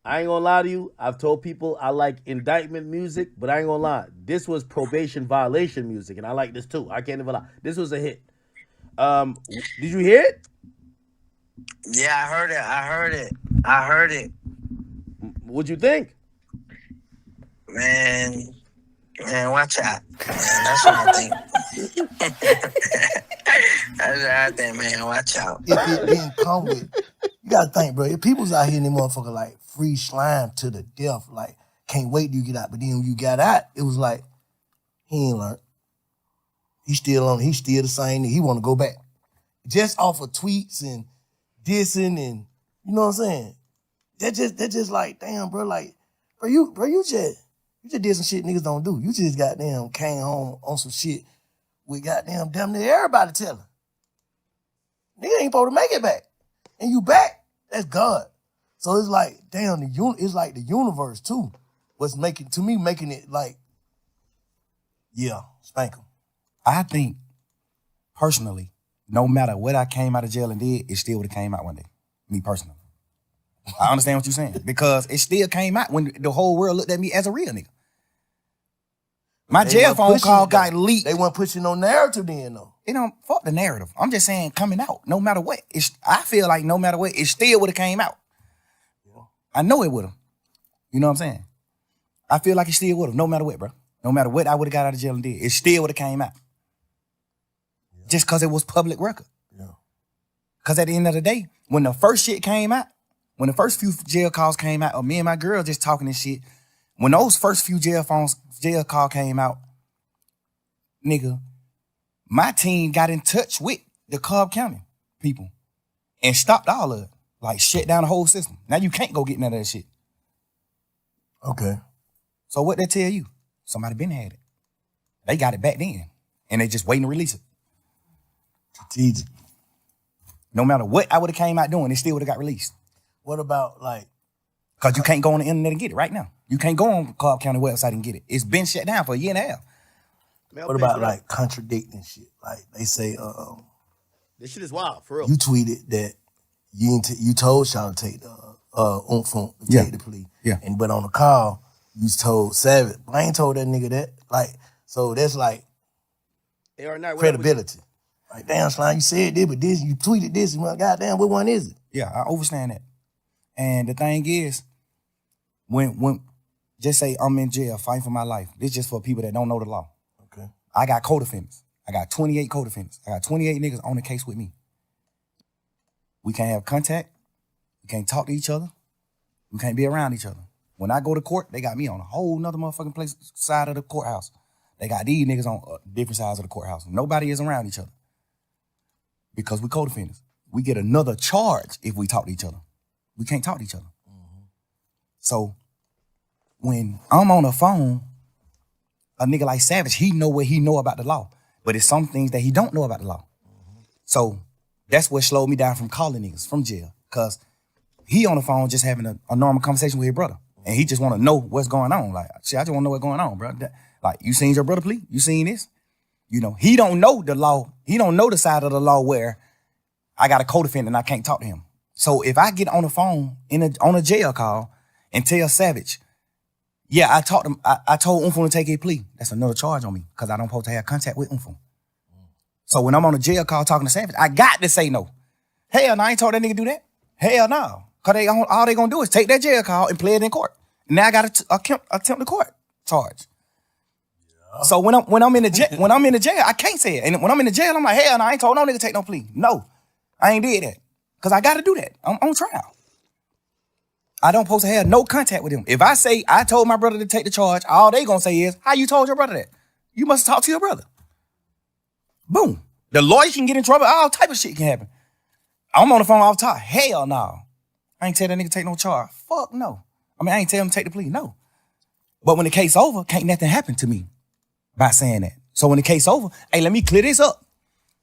I ain't gonna lie to you. I've told people I like indictment music, but I ain't gonna lie. This was probation violation music, and I like this too. I can't even lie. This was a hit. Did you hear it? Yeah, I heard it. I heard it. I heard it. What'd you think? Man, man, watch out. Man, that's what I think. That's what I think, man. Watch out. If it didn't come with, you gotta think, bro. If people's out here in the motherfucker like free slime to the death, like can't wait till you get out. But then when you got out, it was like he ain't learned. He's still the same. He want to go back. Just off of tweets and dissing and you know what I'm saying. That just like damn, bro. Like, you just did some shit niggas don't do. You just goddamn came home on some shit with goddamn damn near everybody telling. Nigga ain't supposed to make it back. And you back, that's God. So it's like, damn, it's like the universe too. What's making it like, yeah, spank him. I think, personally, no matter what I came out of jail and did, it still would have came out one day. Me personally. I understand what you're saying. Because it still came out when the whole world looked at me as a real nigga. My jail phone call got leaked. They weren't pushing no narrative then, though. You know, fuck the narrative. I'm just saying coming out, no matter what. I feel like no matter what, it still would have came out. Yeah. I know it would have. You know what I'm saying? I feel like it still would have, no matter what, bro. No matter what I would have got out of jail and did, it still would have came out. Yeah. Just because it was public record. Yeah. Because at the end of the day, when the first shit came out, when the first few jail calls came out, or me and my girl just talking this shit, when those first few jail call came out, nigga, my team got in touch with the Cobb County people and stopped all of it. Like, shut down the whole system. Now you can't go get none of that shit. Okay. So what they tell you? Somebody been had it. They got it back then. And they just waiting to release it. Strategic. No matter what I would have came out doing, it still would have got released. What about, like... Because you can't go on the internet and get it right now. You can't go on the Cobb County website and get it. It's been shut down for a year and a half. What about, like, contradicting shit? Like, they say, this shit is wild, for real. You tweeted that you told Sean to take the take the plea. Yeah. But on the call, you told Savage. I ain't told that nigga that. Like, so that's like credibility. Like, damn, Slime, you said this, but this, you tweeted this, and well, goddamn, what one is it? Yeah, I understand that. And the thing is, when just say I'm in jail fighting for my life, this just for people that don't know the law. Okay. I got co-defendants. I got 28 co-defendants. I got 28 niggas on the case with me. We can't have contact. We can't talk to each other. We can't be around each other. When I go to court, they got me on a whole nother motherfucking side of the courthouse. They got these niggas on different sides of the courthouse. Nobody is around each other. Because we co-defendants. We get another charge if we talk to each other. We can't talk to each other. Mm-hmm. So when I'm on the phone, a nigga like Savage, he know what he know about the law. But it's some things that he don't know about the law. Mm-hmm. So that's what slowed me down from calling niggas from jail. Cause he on the phone just having a normal conversation with his brother. And he just want to know what's going on. Like, shit, I just want to know what's going on, bro. Like, you seen your brother plea? You seen this? You know, he don't know the law. He don't know the side of the law where I got a co-defendant and I can't talk to him. So if I get on the phone on a jail call and tell Savage, yeah, I told Umfo to take a plea, that's another charge on me because I don't supposed to have contact with Umfo. So when I'm on a jail call talking to Savage, I got to say no. Hell no, I ain't told that nigga do that. Hell no. Because all they gonna do is take that jail call and play it in court. Now I got to attempt the court charge. Yeah. So when I'm in the jail, I can't say it. And when I'm in the jail, I'm like, hell no, I ain't told no nigga to take no plea. No, I ain't did that. Because I got to do that. I'm on trial. I don't supposed to have no contact with him. If I say I told my brother to take the charge, all they gonna say is, how you told your brother that? You must talk to your brother. Boom. The lawyer can get in trouble. All type of shit can happen. I'm on the phone all the time. Hell no. I ain't tell that nigga take no charge. Fuck no. I mean, I ain't tell him to take the plea. No. But when the case over, can't nothing happen to me by saying that. So when the case over, hey, let me clear this up.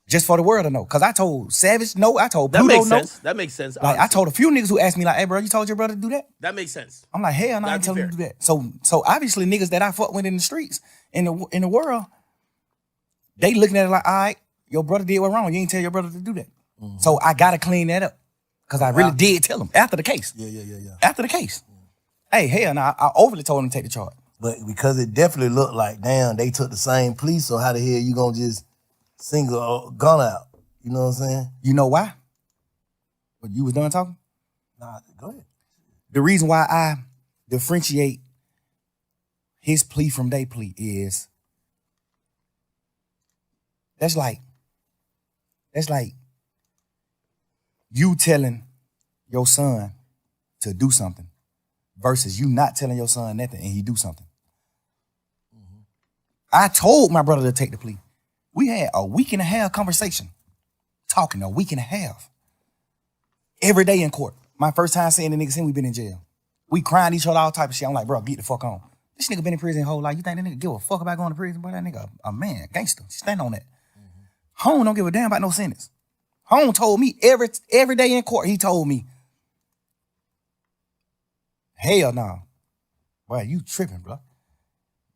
Just for the world to know. Because I told Savage no. I told Pluto no. That makes sense. Like, I told a few niggas who asked me, like, hey, bro, you told your brother to do that? That makes sense. I'm like, hell no, I ain't telling him to do that. So obviously niggas that I fuck with in the streets, in the world, they looking at it like, all right, your brother did what wrong. You ain't tell your brother to do that. Mm-hmm. So I got to clean that up. Because I really did tell him after the case. Yeah. After the case. Hey, hell no, I overly told him to take the charge. But because it definitely looked like, damn, they took the same plea, so how the hell you gonna just single gun out? You know what I'm saying? You know why? But you was done talking? Nah, go ahead. The reason why I differentiate his plea from their plea is that's like you telling your son to do something versus you not telling your son nothing and he do something. I told my brother to take the plea. We had a week and a half conversation, talking a week and a half. Every day in court. My first time seeing the nigga since we been in jail. We crying each other, all type of shit. I'm like, bro, get the fuck on. This nigga been in prison his whole life. You think that nigga give a fuck about going to prison? Boy, that nigga a man, gangster. Stand on that. Home don't give a damn about no sentence. Home told me every day in court, he told me, hell no. Boy, you tripping, bro.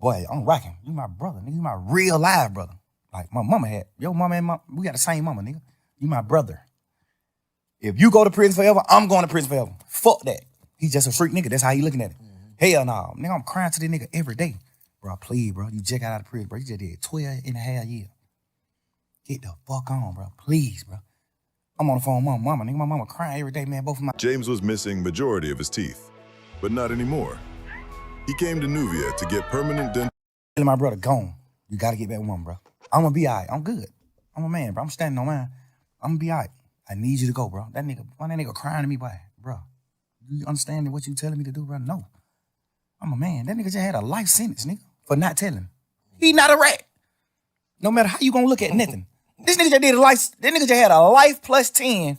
Boy, I'm rocking. You my brother, nigga. You my real live brother. Like my mama had. Your mama and we got the same mama, nigga. You my brother. If you go to prison forever, I'm going to prison forever. Fuck that. He's just a freak nigga. That's how he looking at it. Hell no. Nigga, I'm crying to this nigga every day. Bro, please, bro. You just got out of prison, bro. You just did 12 and a half years. Get the fuck on, bro. Please, bro. I'm on the phone with my mama. Nigga, my mama crying every day, man. Both of my... James was missing majority of his teeth, but not anymore. He came to Nuvia to get permanent dental. My brother gone. You got to get back with mama, bro. I'm going to be all right. I'm good. I'm a man, bro. I'm standing on mine. I'm going to be all right. I need you to go, bro. That nigga crying to me, boy. Bro, you understand what you telling me to do, bro? No. I'm a man. That nigga just had a life sentence, nigga, for not telling. He not a rat. No matter how you gonna look at nothing. This nigga just did a life, that nigga just had a life plus 10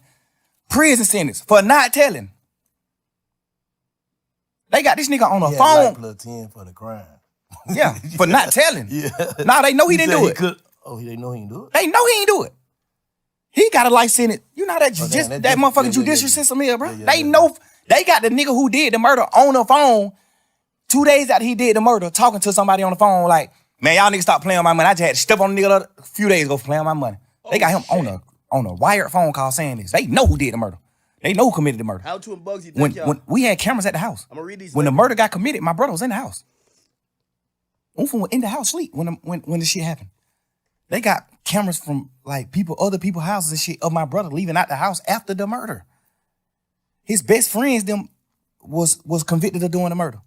prison sentence for not telling. They got this nigga on the phone. Life plus 10 for the crime. Yeah, for not telling. Yeah. Nah, they know he didn't do it. They know he didn't do it? They know he ain't do it. He got a life sentence. You know that that motherfucking judicial system here, bro. They know, they got the nigga who did the murder on the phone 2 days after he did the murder, talking to somebody on the phone like, man, y'all niggas stop playing with my money. I just had to step on the nigga a few days ago for playing with my money. They got him on a wired phone call saying this. They know who did the murder. They know who committed the murder. How to and Bugsy think y'all? When we had cameras at the house. I'm gonna read these. When the murder got committed, my brother was in the house. Unfun was in the house sleep when the shit happened. They got cameras from like other people's houses and shit of my brother leaving out the house after the murder. His best friends them was convicted of doing the murder.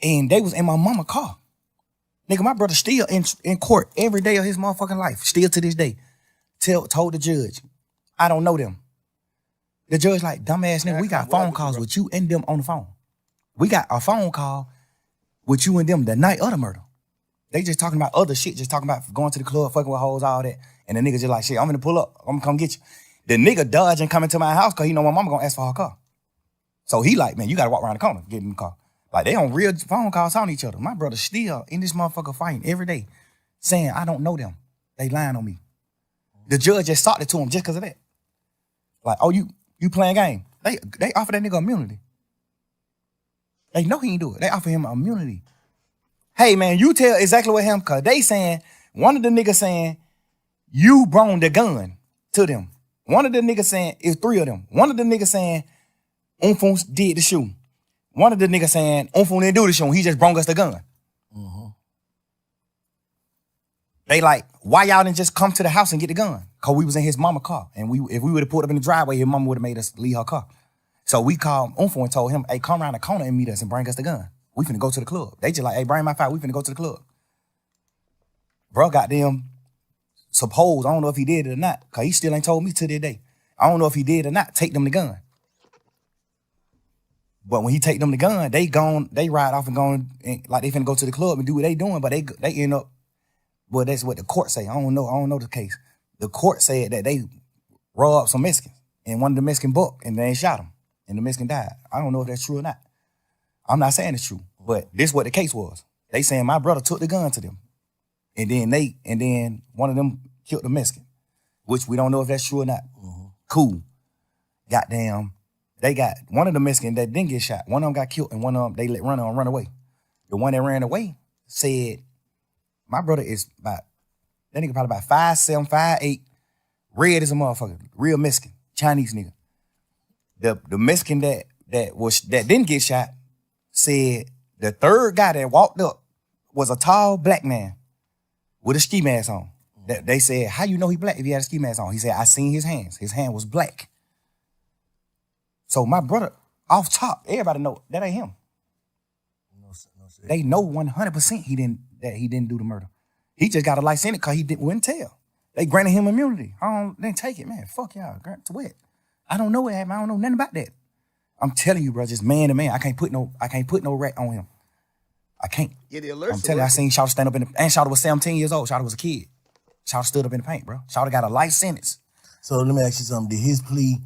And they was in my mama's car. Nigga, my brother still in court every day of his motherfucking life, still to this day. Told the judge, I don't know them. The judge like, dumbass nigga, we got phone calls with you and them on the phone. We got a phone call with you and them the night of the murder. They just talking about other shit, just talking about going to the club, fucking with hoes, all that. And the nigga just like, shit, I'm gonna pull up. I'm gonna come get you. The nigga dodging coming to my house because he know my mama gonna ask for her car. So he like, man, you gotta walk around the corner, get in the car. Like they on real phone calls on each other. My brother still in this motherfucker fighting every day, saying, I don't know them. They lying on me. The judge just sought it to him just because of that. Like, oh, you playing game. They offer that nigga immunity. They know he ain't do it. They offer him immunity. Hey, man, you tell exactly what him, because they saying, one of the niggas saying, you brought the gun to them. One of the niggas saying, it's three of them. One of the niggas saying, Unfun did the shooting. One of the niggas saying, Unfun didn't do the shooting. He just brought us the gun. Mm-hmm. They like, why y'all didn't just come to the house and get the gun? Because we was in his mama's car. And if we would have pulled up in the driveway, his mama would have made us leave her car. So we called Unfun and told him, hey, come around the corner and meet us and bring us the gun. We finna go to the club. They just like, hey, bring my file. We finna go to the club. Bro, goddamn, suppose, I don't know if he did it or not, because he still ain't told me to this day. I don't know if he did or not, take them the gun. But when he take them the gun, they ride off and go, and, like they finna go to the club and do what they doing, but they end up, well, that's what the court say. I don't know the case. The court said that they robbed some Mexicans, and one of the Mexican bucked, and they shot him, and the Mexican died. I don't know if that's true or not. I'm not saying it's true, but this is what the case was. They saying my brother took the gun to them. And then one of them killed the Mexican, which we don't know if that's true or not. Mm-hmm. Cool. Goddamn. They got one of the Mexicans that didn't get shot. One of them got killed and one of them, they let run away. The one that ran away said, my brother is that nigga probably about 5'7", 5'8", red as a motherfucker, real Mexican, Chinese nigga. The Mexican that didn't get shot, said the third guy that walked up was a tall black man with a ski mask on. They said, how you know he black if he had a ski mask on? He said, I seen his hands. His hand was black. So my brother, off top, everybody know that ain't him. They know 100% he didn't do the murder. He just got a life sentence because he wouldn't tell. They granted him immunity. Then take it, man. Fuck y'all. Grant to what? I don't know what happened. I don't know nothing about that. I'm telling you, bro, just man to man. I can't put no rat on him. I can't. Yeah, the alerts. I'm telling you, I seen Shawty stand up and Shawty was 17 years old. Shawty was a kid. Shawty stood up in the paint, bro. Shawty got a life sentence. So let me ask you something. Did his plea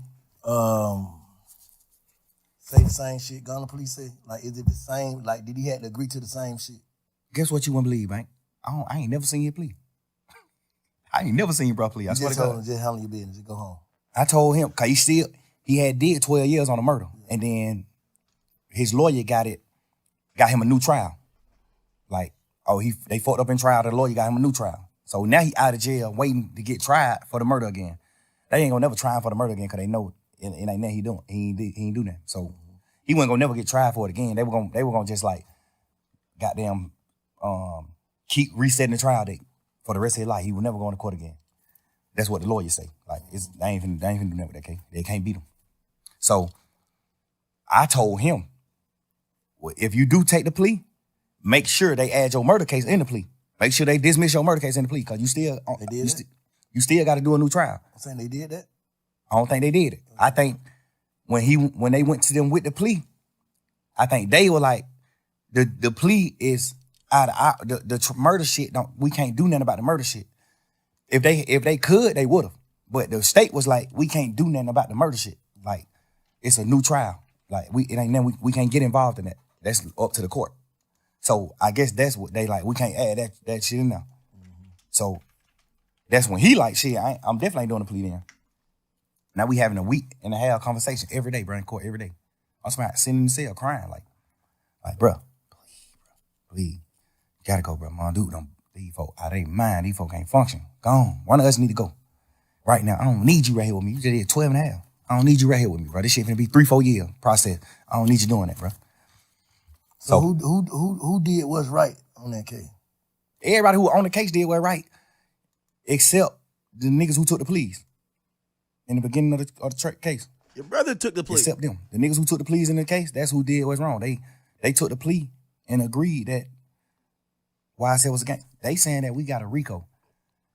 say the same shit Gunna plea say? Like, is it the same? Like, did he have to agree to the same shit? Guess what you wouldn't believe, man? I ain't never seen you plea. I ain't never seen you bro plea. I swear to God. Just handle your business. Just go home. I told him, cause he had did 12 years on a murder. And then his lawyer got him a new trial. Like, they fucked up in trial, the lawyer got him a new trial. So now he out of jail waiting to get tried for the murder again. They ain't gonna never try him for the murder again because they know it ain't nothing he doing. He ain't do that. So he wasn't gonna never get tried for it again. They were gonna just like goddamn keep resetting the trial date for the rest of his life. He would never go into court again. That's what the lawyers say. Like they ain't finna do that with that case. They can't beat him. So I told him, well, if you do take the plea, make sure they add your murder case in the plea. Make sure they dismiss your murder case in the plea, because you still got to do a new trial. I'm saying they did that? I don't think they did it. I think when they went to them with the plea, I think they were like, the plea is out of the murder shit. We can't do nothing about the murder shit. If they could, they would have. But the state was like, we can't do nothing about the murder shit. Like, it's a new trial. Like, it ain't nothing, we can't get involved in that. That's up to the court. So I guess that's what they like. We can't add that shit in there. Mm-hmm. So that's when he like, shit, I'm definitely ain't doing a plea then. Now we having a week and a half conversation every day, bro, in court every day. I'm sitting in the cell crying like, bro, please, you gotta go, bro. Mom, dude, these folk out of their mind. These folk can't function. Go on. One of us need to go. Right now, I don't need you right here with me. You just did 12 and a half. I don't need you right here with me, bro. This shit finna be 3-4 year process. I don't need you doing that, bro. So who did what's right on that case? Everybody who on the case did what's right, except the niggas who took the pleas in the beginning of the case. Your brother took the plea. Except them. The niggas who took the pleas in the case, that's who did what's wrong. They took the plea and agreed that YSL was a gang. They saying that we got a RICO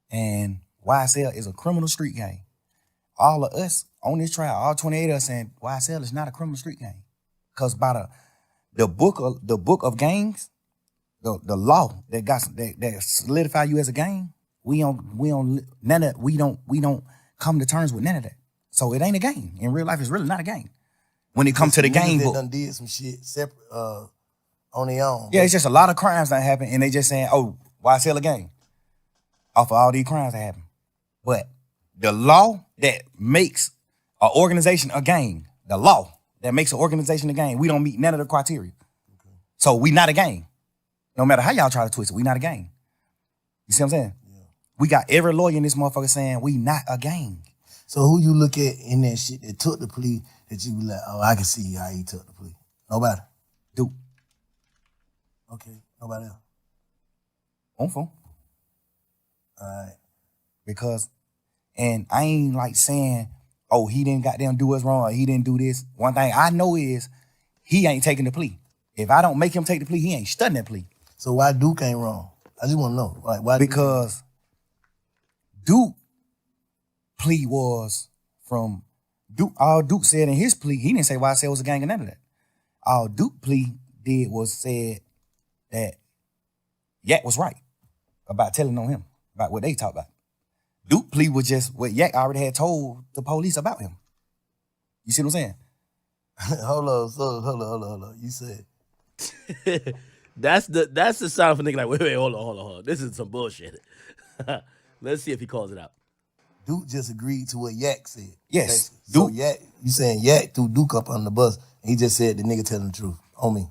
and YSL is a criminal street gang. All of us on this trial, all 28 of us saying YSL is not a criminal street gang. Because by the book of gangs, the law that solidify you as a gang, we don't come to terms with none of that. So it ain't a gang. In real life, it's really not a gang. When it comes to the gang book, done did some shit separate on their own. Yeah, it's just a lot of crimes that happen, and they just saying, "Oh, YSL a gang?" Off of all these crimes that happen, but the law that makes an organization a gang, the law that makes an organization a gang, we don't meet none of the criteria. Okay. So we not a gang. No matter how y'all try to twist it, we not a gang. You see what I'm saying? Yeah. We got every lawyer in this motherfucker saying we not a gang. So who you look at in that shit that took the plea that you be like, oh, I can see how he took the plea? Nobody? Duke. Okay. Nobody else? On phone. All right. Because, and I ain't like saying, oh, he didn't goddamn do us wrong or he didn't do this. One thing I know is he ain't taking the plea. If I don't make him take the plea, he ain't studying that plea. So why Duke ain't wrong? I just want to know. Like, why? Because Duke plea was from Duke. All Duke said in his plea, he didn't say YSL was a gang or none of that. All Duke plea did was said that Yak was right about telling on him, about what they talked about. Duke plea was just what Yak already had told the police about him. You see what I'm saying? Hold on. You said that's the sound of a nigga like, wait, hold on. This is some bullshit. Let's see if he calls it out. Duke just agreed to what Yak said. Yes. Duke. So Yak, you saying Yak threw Duke up on the bus and he just said the nigga telling the truth on me.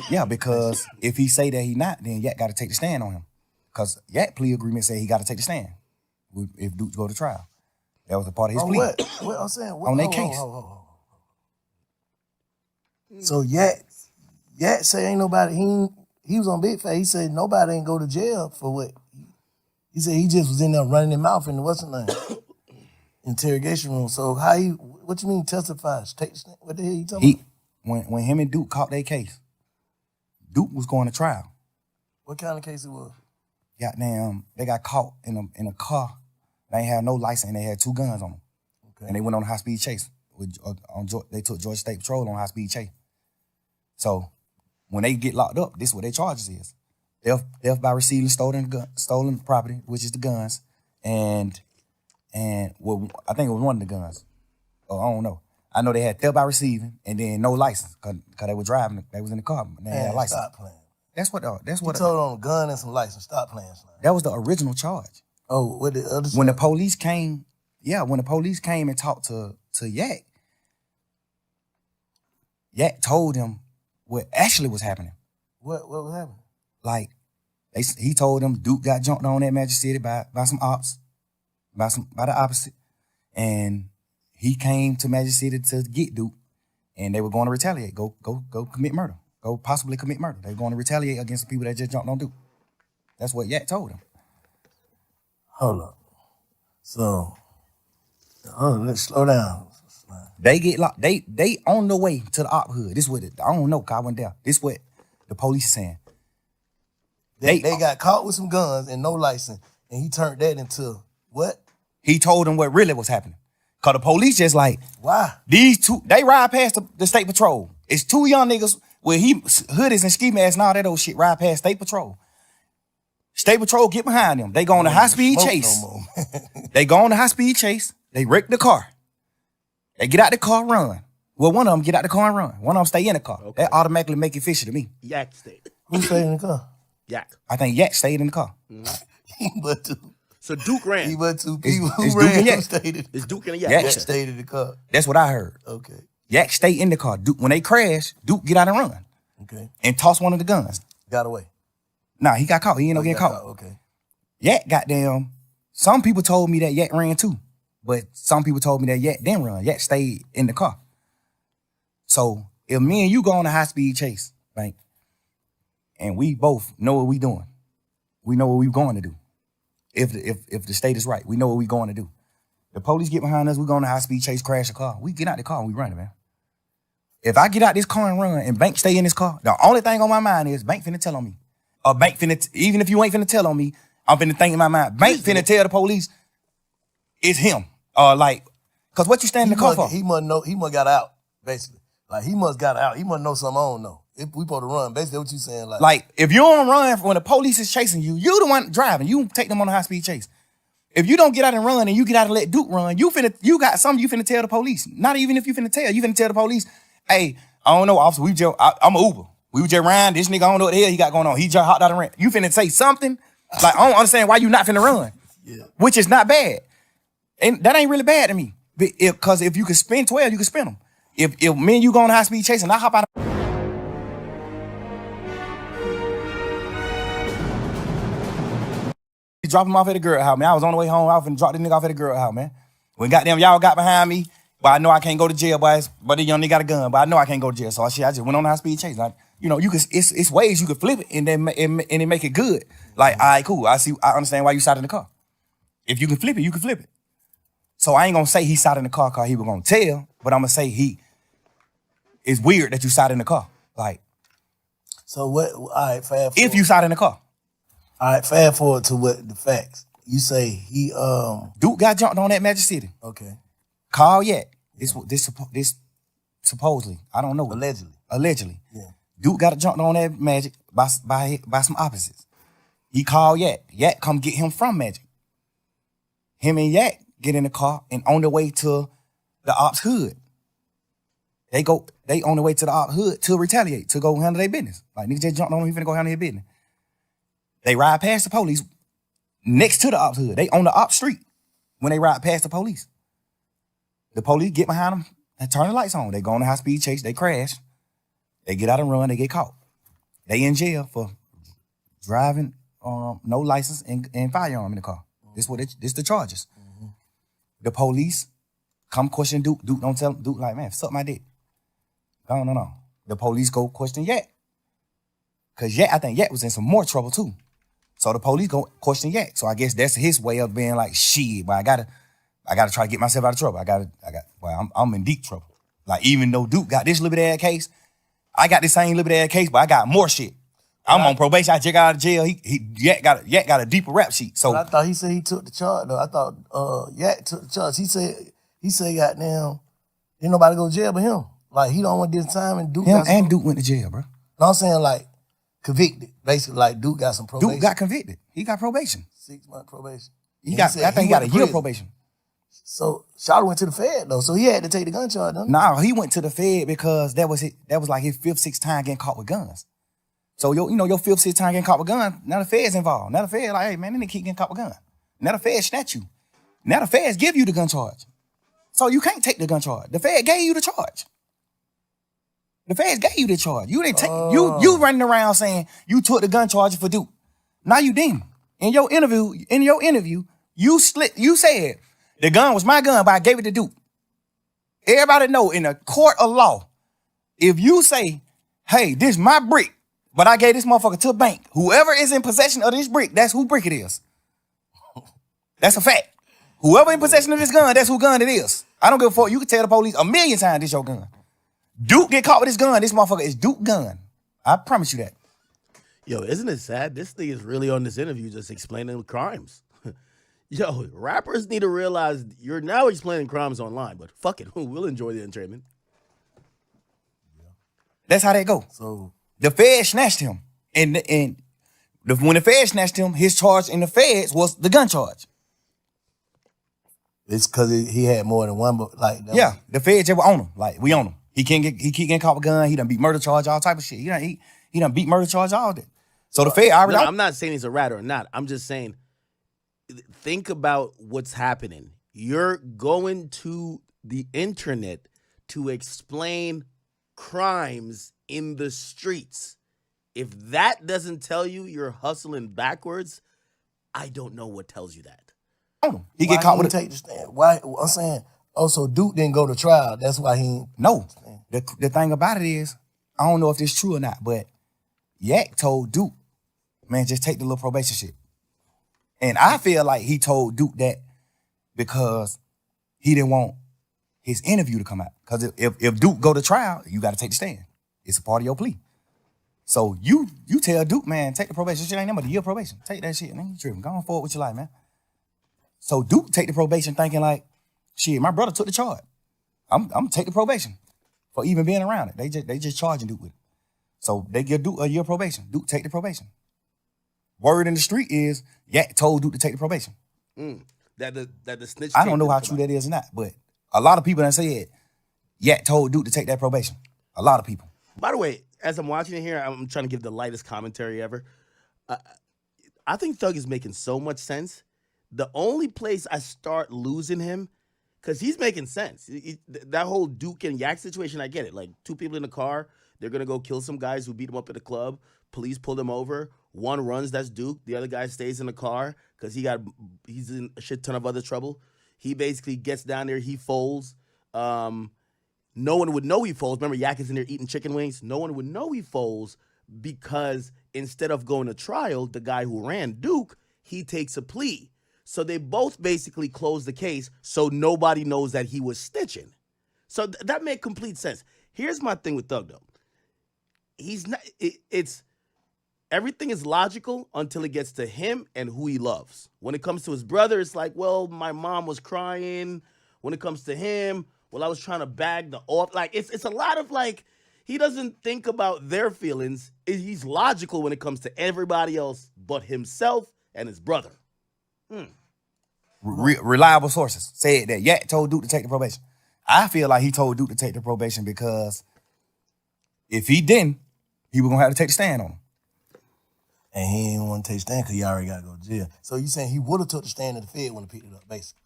Yeah, because if he say that he not, then Yak got to take the stand on him. Because Yak plea agreement said he got to take the stand if Duke go to trial. That was a part of his plea. What I'm saying? On that case. So Yak Yak say ain't nobody, he was on Big Fat. He said nobody ain't go to jail for what. He said he just was in there running his mouth in the what's the name? Interrogation room. So what you mean testifies? What the hell you talking about? When him and Duke caught their case, Duke was going to trial. What kind of case it was? Goddamn, they got caught in a car. They ain't had no license and they had 2 guns on them. Okay. And they went on a high-speed chase. They took Georgia State Patrol on a high-speed chase. So when they get locked up, this is what their charges is. Theft by receiving stolen property, which is the guns, and well, I think it was one of the guns. Oh, I don't know. I know they had theft by receiving and then no license because they were driving. They was in the car. They had a license. Stop playing. That's what. You told on a gun and some license. Stop playing. That was the original charge. Oh, what the other? When the police came, when the police came and talked to Yak, Yak told him what actually was happening. What was happening? Like, he told them Duke got jumped on at Magic City by some ops, by the opposite, and he came to Magic City to get Duke, and they were going to retaliate, go commit murder, go possibly commit murder. They were going to retaliate against the people that just jumped on Duke. That's what Yak told him. Hold up. So, let's slow down. They get locked. They on the way to the op hood. This what I don't know, cause I went there. This what the police is saying. They got caught with some guns and no license, and he turned that into what? He told them what really was happening. Cause the police just like, why? These two, they ride past the state patrol. It's 2 young niggas with hoodies and ski masks and all that old shit ride past state patrol. State patrol get behind them. They go on a high-speed chase. They go on a high-speed chase. They wreck the car. They get out the car, run. Well, one of them get out the car and run. One of them stay in the car. Okay. That automatically make it fishy to me. Yak stayed. Who stayed in the car? Yak. I think Yak stayed in the car. Mm-hmm. So Duke ran. He but 2 people it's who ran. Duke and Yak. It's Duke and Yak. Yak stayed in the car. That's what I heard. Okay. Yak stayed in the car. Duke, when they crash, Duke get out and run. Okay. And toss one of the guns. Got away. Nah, he got caught. He ain't no get caught. Okay. Yak goddamn. Some people told me that Yak ran too. But some people told me that Yak didn't run. Yak stayed in the car. So if me and you go on a high-speed chase, right, and we both know what we doing, we know what we going to do. If the state is right, we know what we going to do. The police get behind us, we go on a high-speed chase, crash the car. We get out the car and we run it, man. If I get out this car and run and Bank stay in this car, the only thing on my mind is Bank finna tell on me. Or Bank finna, even if you ain't finna tell on me, I'm finna think in my mind, Bank finna tell the police it's him. Cause what you stand in the car for? He must know, he must got out, basically. Like, he must got out. He must know something I don't know. If we supposed to run, basically what you saying. Like, if you don't run when the police is chasing you, you the one driving. You take them on a high-speed chase. If you don't get out and run and you get out and let Duke run, you got something you finna tell the police. Not even if you finna tell the police, hey, I don't know, officer, I'm an Uber. We were just riding, this nigga, I don't know what the hell he got going on. He just hopped out and ran. You finna say something? Like, I don't understand why you not finna run. Yeah. Which is not bad. And that ain't really bad to me. Because if you can spin 12, you can spin them. If me and you go on a high-speed chase and I hop out of... Drop him off at the girl house, man. I was on the way home. I was finna drop this nigga off at the girl house, man. When goddamn y'all got behind me, but I know I can't go to jail, but the young nigga got a gun, but I know I can't go to jail. So I just went on a high-speed chase. Like, you know, it's ways you could flip it and then make it good. Like, all right, cool. I understand why you sat in the car. If you can flip it, you can flip it. So I ain't gonna say he sat in the car because he was gonna tell, but I'm gonna say it's weird that you sat in the car. Like, so what? All right, fast forward. If you sat in the car. All right, fast forward to what the facts. You say he Duke got jumped on at Magic City. Okay. Call Yak. This supposedly. I don't know. Allegedly. Yeah. Duke got jumped on at Magic by some opposites. He called Yak. Yak come get him from Magic. Him and Yak get in the car and on the way to the ops hood. They on the way to the ops hood to retaliate, to go handle their business. Like, niggas just jumped on him, he finna go handle their business. They ride past the police next to the ops hood. They on the ops street when they ride past the police. The police get behind them and turn the lights on. They go on a high-speed chase, they crash. They get out and run, they get caught. They in jail for driving no license and firearm in the car. This the charges. Mm-hmm. The police come question Duke. Duke don't tell Duke like, man, suck my dick. No. The police go question Yak. Cause Yak, I think Yak was in some more trouble too. So the police go question Yak. So I guess that's his way of being like, shit, but I gotta try to get myself out of trouble. I'm in deep trouble. Like, even though Duke got this little bit of case, I got the same little bit of case, but I got more shit. I'm on probation. I just got out of jail. Yak got a deeper rap sheet. So but I thought he said he took the charge though. I thought Yak took the charge. He said goddamn, ain't nobody go to jail but him. Like, he don't want this time, and Duke Duke went to jail, bro. No, I'm saying like convicted. Basically, like Duke got some probation. Duke got convicted. He got probation. 6-month probation. I think he got a year probation. So Shawty went to the Fed though, so he had to take the gun charge, didn't he? No, he went to the Fed because that was like his 5th, 6th time getting caught with guns. So your 5th, 6th time getting caught with guns, now the Fed's involved. Now the Fed like, hey man, they nigga keep getting caught with guns. Now the Fed snatch you. Now the Feds give you the gun charge. So you can't take the gun charge. The Fed gave you the charge. The Feds gave you the charge. You didn't take you running around saying you took the gun charge for Duke. Now you didn't. In your interview, you said the gun was my gun, but I gave it to Duke. Everybody know in a court of law, if you say, hey, this is my brick, but I gave this motherfucker to a bank, whoever is in possession of this brick, that's who brick it is. That's a fact. Whoever in possession of this gun, that's who gun it is. I don't give a fuck. You can tell the police 1,000,000 times this your gun. Duke get caught with this gun. This motherfucker is Duke gun. I promise you that. Yo, isn't it sad? This thing is really on this interview just explaining crimes. Yo, rappers need to realize you're now explaining crimes online, but fuck it, we'll enjoy the entertainment. That's how they go. So the Feds snatched him, and when the Feds snatched him, his charge in the Feds was the gun charge. it's because he had more than one, but like the Feds just were on him. Like, we on him. He keep getting caught with a gun. He done beat murder charge, all type of shit. He done beat murder charge, all that. So the Fed already. No, I'm not saying he's a rat or not. I'm just saying, think about what's happening. You're going to the internet to explain crimes in the streets. If that doesn't tell you you're hustling backwards, I don't know what tells you that. He get caught with take the stand. Why? I'm saying, so Duke didn't go to trial. That's why he ain't. No. The thing about it is, I don't know if it's true or not, but Yak told Duke, man, just take the little probation shit. And I feel like he told Duke that because he didn't want his interview to come out. Because if Duke go to trial, you got to take the stand. It's a part of your plea. So you tell Duke, man, take the probation. Shit ain't nothing but a year probation. Take that shit, man. You tripping. Go on forward with your life, man. So Duke take the probation thinking like, shit, my brother took the charge. I'm gonna take the probation for even being around it. They just charging Duke with it. So they give Duke a year probation. Duke take the probation. Word in the street is Yak told Duke to take the probation. That the snitch. I don't know how true that is or not, but a lot of people that said Yak told Duke to take that probation. A lot of people. By the way, as I'm watching it here, I'm trying to give the lightest commentary ever. I think Thug is making so much sense. The only place I start losing him, because he's making sense. That whole Duke and Yak situation, I get it. Like, two people in the car, they're going to go kill some guys who beat them up at the club. Police pull them over. One runs, that's Duke. The other guy stays in the car because he's in a shit ton of other trouble. He basically gets down there, he folds. No one would know he folds. Remember, Yak is in there eating chicken wings. No one would know he folds because instead of going to trial, the guy who ran, Duke, he takes a plea. So they both basically close the case so nobody knows that he was snitching. So that made complete sense. Here's my thing with Thug, though. He's not. It's everything is logical until it gets to him and who he loves. When it comes to his brother, it's like, well, my mom was crying. When it comes to him, well, I was trying to bag the off. Like, it's a lot of like, he doesn't think about their feelings. He's logical when it comes to everybody else but himself and his brother. Reliable sources said that Yak told Duke to take the probation. I feel like he told Duke to take the probation because if he didn't, he was going to have to take the stand on him. And he didn't want to take the stand because he already got to go to jail. So you saying he would have took the stand if the Fed wouldn't have picked it up, basically?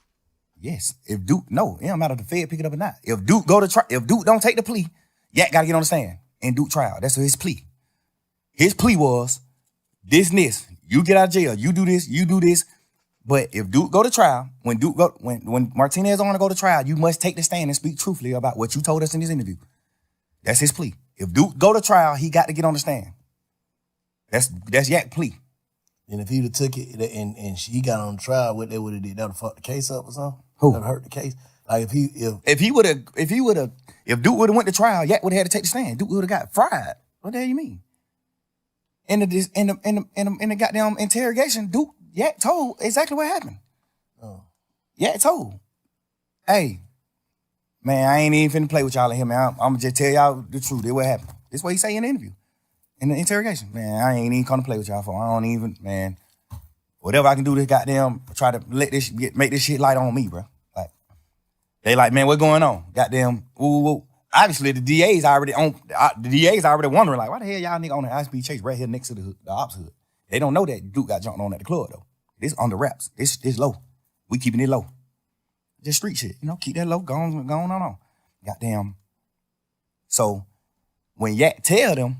Yes. If Duke, no, it don't matter if the Fed pick it up or not. If Duke if Duke don't take the plea, Yak got to get on the stand and Duke trial. That's his plea. His plea was this. You get out of jail. You do this. You do this. But if Duke go to trial, when Martinez want to go to trial, you must take the stand and speak truthfully about what you told us in this interview. That's his plea. If Duke go to trial, he got to get on the stand. That's Yak plea. And if he'd have took it and she got on trial, what they would have did, that would have fucked the case up or something? Who? That would hurt the case. Like if Duke would have went to trial, Yak would have had to take the stand. Duke would have got fried. What the hell you mean? In the goddamn interrogation, Yak told exactly what happened. Oh. Yak told, hey, man, I ain't even finna play with y'all in here, man. I'm gonna just tell y'all the truth. That's what happened. That's what he say in the interview. In the interrogation. Man, I ain't even come to play with y'all for. I don't even, man. Whatever I can do to goddamn try to make this shit light on me, bro. Like, they like, man, what going on? Goddamn, woo. Obviously, the DA's already wondering, like, why the hell y'all nigga on the high-speed chase right here next to the ops hood? They don't know that Duke got jumped on at the club, though. This on the wraps. This low. We keeping it low. Just street shit, keep that low, going on. Goddamn. So, when Yak tell them,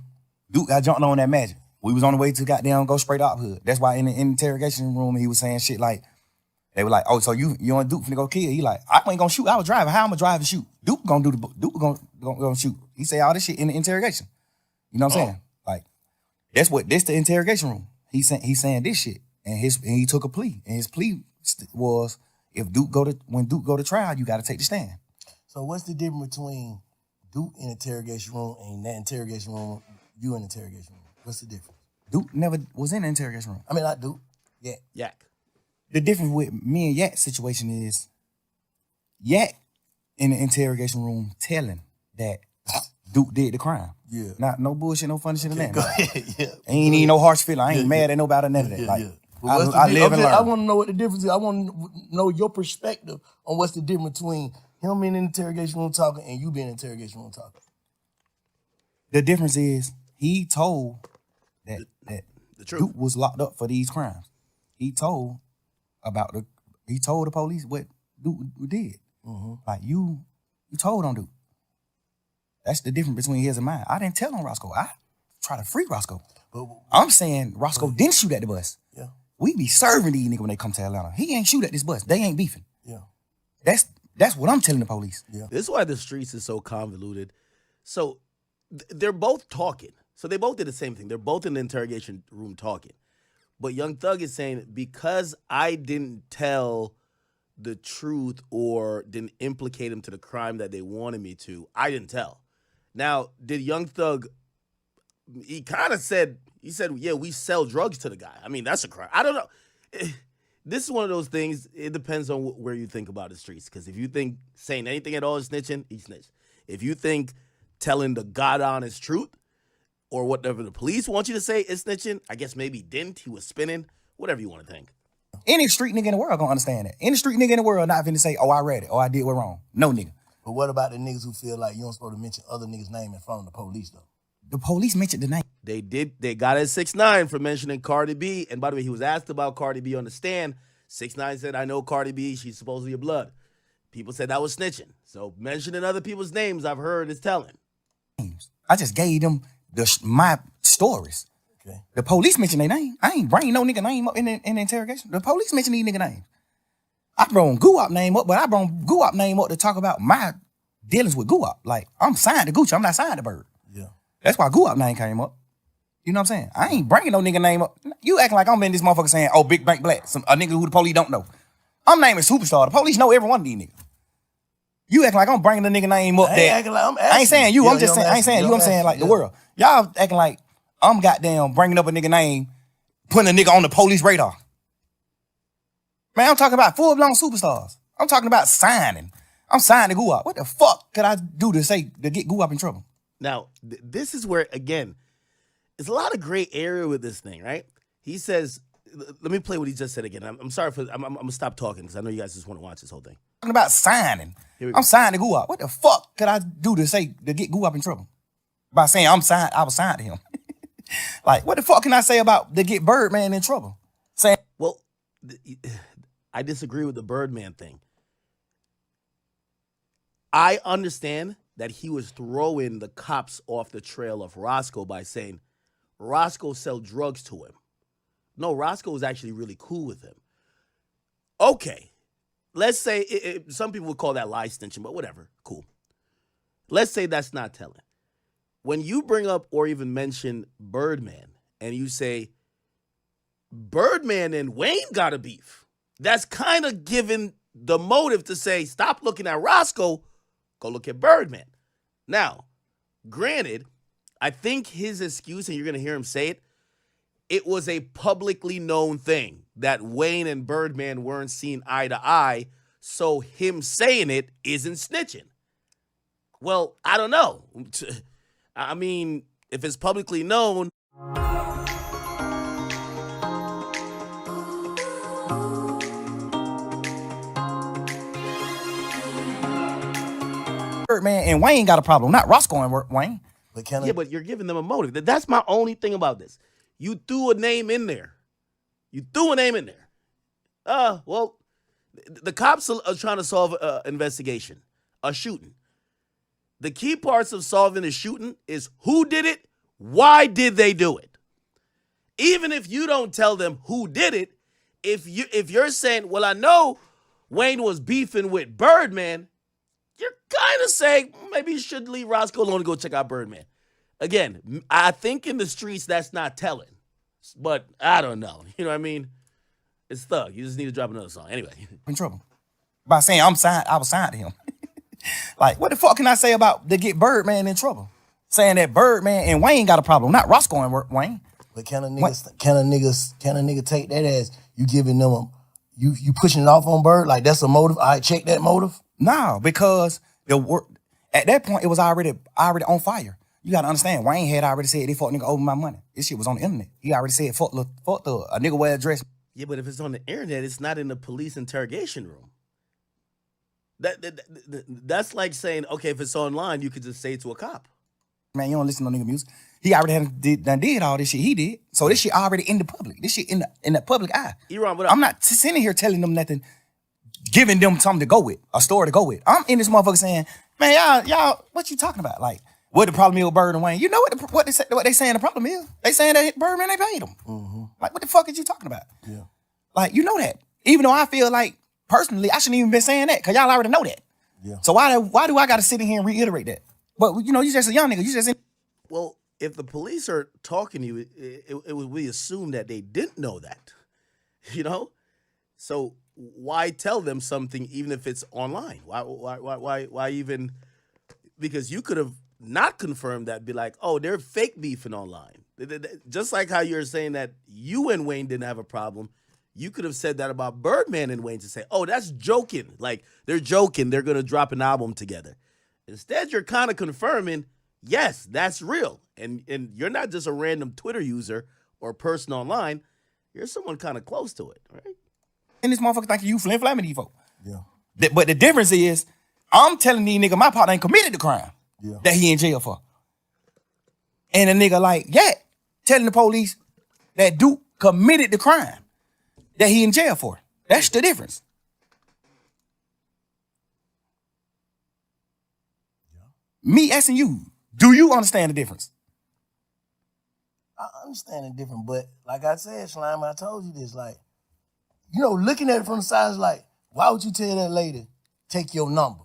Duke got jumped on that magic. We was on the way to goddamn go straight up hood. That's why in the interrogation room, he was saying shit like, they were like, oh, so you and Duke finna go kill? He like, I ain't gonna shoot. I was driving. How I'm gonna drive and shoot? Duke gonna shoot. He say all this shit in the interrogation. You know what I'm saying? Like, this the interrogation room. He's saying this shit, and he took a plea, and his plea was when Duke go to trial, you got to take the stand. So what's the difference between Duke in the interrogation room and that interrogation room, you in the interrogation room? What's the difference? Duke never was in the interrogation room. I mean, not Duke. Yak. The difference with me and Yak's situation is Yak in the interrogation room telling that Duke did the crime. Yeah. Not no bullshit, no funny shit in that. Go ahead. Yeah. Ain't even no harsh feeling. I ain't mad at nobody or none of that. I live and learn. I want to know what the difference is. I want to know your perspective on what's the difference between him in the interrogation room talking and you being in the interrogation room talking. The difference is he told that the truth. Duke was locked up for these crimes. He told the police what Duke did. Mm-hmm. Like you told on Duke. That's the difference between his and mine. I didn't tell on Roscoe. I try to free Roscoe. I'm saying Roscoe didn't shoot at the bus. Yeah. We be serving these niggas when they come to Atlanta. He ain't shoot at this bus. They ain't beefing. Yeah. That's what I'm telling the police. Yeah. This is why the streets is so convoluted. So they're both talking. So they both did the same thing. They're both in the interrogation room talking. But Young Thug is saying, because I didn't tell the truth or didn't implicate him to the crime that they wanted me to, I didn't tell. Now, did Young Thug, he kind of said, yeah, we sell drugs to the guy. I mean, that's a crime. I don't know. This is one of those things, it depends on where you think about the streets. Because if you think saying anything at all is snitching, he snitched. If you think telling the God honest truth or whatever the police want you to say is snitching, I guess maybe he didn't. He was spinning. Whatever you want to think. Any street nigga in the world gonna understand that. Any street nigga in the world not finna say, oh, I read it, or I did what wrong. No nigga. But what about the niggas who feel like you don't supposed to mention other niggas' name in front of the police, though? The police mentioned the name. They did. They got at 6ix9ine for mentioning Cardi B. And by the way, he was asked about Cardi B on the stand. 6ix9ine said, I know Cardi B. She's supposedly a blood. People said that was snitching. So mentioning other people's names, I've heard, is telling. I just gave them my stories. Okay. The police mentioned their name. I ain't bring no nigga name up in the interrogation. The police mentioned these nigga names. I brought Guap name up, but I brought Guap name up to talk about my dealings with Guap. Like, I'm signed to Gucci. I'm not signed to Bird. Yeah. That's why Guap name came up. You know what I'm saying? I ain't bringing no nigga name up. You acting like I'm in this motherfucker saying, oh, Big Bank Black, a nigga who the police don't know. I'm naming Superstar. The police know every one of these niggas. You acting like I'm bringing the nigga name up there. I ain't saying you. I'm just saying, I ain't saying you. I'm saying like the world. Y'all acting like I'm goddamn bringing up a nigga name, putting a nigga on the police radar. Man, I'm talking about full-blown superstars. I'm talking about signing. I'm signing Guap. What the fuck could I do to get Guap in trouble? Now, this is where, again, it's a lot of gray area with this thing, right? He says, let me play what he just said again. I'm sorry I'm going to stop talking because I know you guys just want to watch this whole thing. Talking about signing. I'm signing Guap. What the fuck could I do to get Guap in trouble? By saying I was signed to him. Like, what the fuck can I say about to get Birdman in trouble? Saying, well, I disagree with the Birdman thing. I understand that he was throwing the cops off the trail of Roscoe by saying Roscoe sell drugs to him. No, Roscoe was actually really cool with him. Okay, let's say some people would call that lie snitching, but whatever, cool. Let's say that's not telling. When you bring up or even mention Birdman and you say, Birdman and Wayne got a beef, that's kind of giving the motive to say, stop looking at Roscoe, go look at Birdman. Now, granted, I think his excuse, and you're going to hear him say it was a publicly known thing that Wayne and Birdman weren't seen eye to eye, so him saying it isn't snitching. Well, I don't know. I mean, if it's publicly known. Birdman and Wayne got a problem, not Roscoe and Wayne. But But you're giving them a motive. That's my only thing about this. You threw a name in there. Well, the cops are trying to solve an investigation, a shooting. The key parts of solving a shooting is who did it, why did they do it? Even if you don't tell them who did it, if you're saying, well, I know Wayne was beefing with Birdman, you're kind of saying maybe you should leave Roscoe alone to go check out Birdman. Again, I think in the streets that's not telling, but I don't know. You know what I mean? It's Thug. You just need to drop another song. Anyway. In trouble. By saying I was signed to him. Like, what the fuck can I say about to get Birdman in trouble? Saying that Birdman and Wayne got a problem, not Roscoe and Wayne. But can a nigga take that as you giving them you pushing it off on Bird? Like that's a motive? All right, check that motive. No, because at that point it was already on fire. You gotta understand, Wayne had already said they fuck nigga over my money. This shit was on the internet. He already said fuck the a nigga wear a dress. Yeah, but if it's on the internet, it's not in the police interrogation room. That's like saying, okay, if it's online, you could just say it to a cop. Man, you don't listen to no nigga music. He already did all this shit he did. So this shit already in the public. This shit in the public eye. Iran, what up? I'm not sitting here telling them nothing, giving them something to go with, a story to go with. I'm in this motherfucker saying, man, y'all, what you talking about? Like, what the problem is with Bird and Wayne? You know what they saying the problem is? They saying that Birdman ain't paid them. Mm-hmm. Like, what the fuck is you talking about? Yeah. Like, you know that. Even though I feel like, personally, I shouldn't even been saying that, because y'all already know that. Yeah. So why do I got to sit in here and reiterate that? But, you know, you just a young nigga. You just... Well, if the police are talking to you, it would be assumed that they didn't know that, you know? So why tell them something even if it's online? Why even? Because you could have not confirmed that, be like, oh, they're fake beefing online. Just like how you're saying that you and Wayne didn't have a problem, you could have said that about Birdman and Wayne to say, oh, that's joking. Like, they're joking. They're going to drop an album together. Instead, you're kind of confirming, yes, that's real. And you're not just a random Twitter user or person online. You're someone kind of close to it, right? And this motherfucker thinking you flim-flamming these folks. Yeah. But the difference is, I'm telling these nigga my partner ain't committed the crime that he in jail for. And a nigga like, yeah, telling the police that Duke committed the crime that he in jail for. That's the difference. Yeah. Me asking you, do you understand the difference? I understand the difference, but like I said, Slime, I told you this, like, you know, looking at it from the side is like, why would you tell that lady, take your number?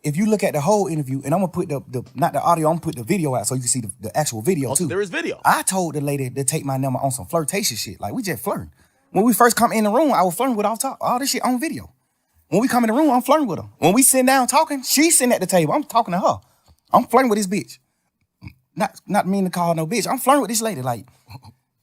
If you look at the whole interview, and I'm gonna put not the audio, I'm gonna put the video out so you can see the actual video too. There is video. I told the lady to take my number on some flirtation shit. Like, we just flirting. When we first come in the room, I was flirting with all this shit on video. When we come in the room, I'm flirting with her. When we sit down talking, she's sitting at the table. I'm talking to her. I'm flirting with this bitch. Not mean to call her no bitch. I'm flirting with this lady. Like,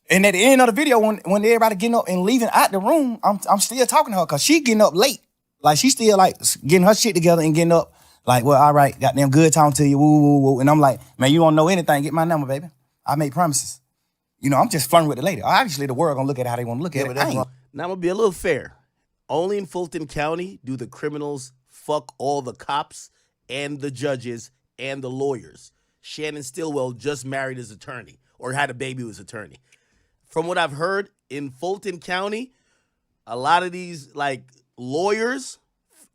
and at the end of the video, when everybody getting up and leaving out the room, I'm still talking to her because she getting up late. Like, she still like getting her shit together and getting up. Like, well, all right, goddamn good talking to you, woo, woo, woo. And I'm like, man, you don't know anything, get my number, baby. I made promises. You know, I'm just flirting with the lady. Obviously, the world gonna look at how they want to look at it. Now, I'm gonna be a little fair. Only in Fulton County do the criminals fuck all the cops and the judges and the lawyers. Shannon Stillwell just married his attorney or had a baby with his attorney. From what I've heard, in Fulton County, a lot of these, like, lawyers,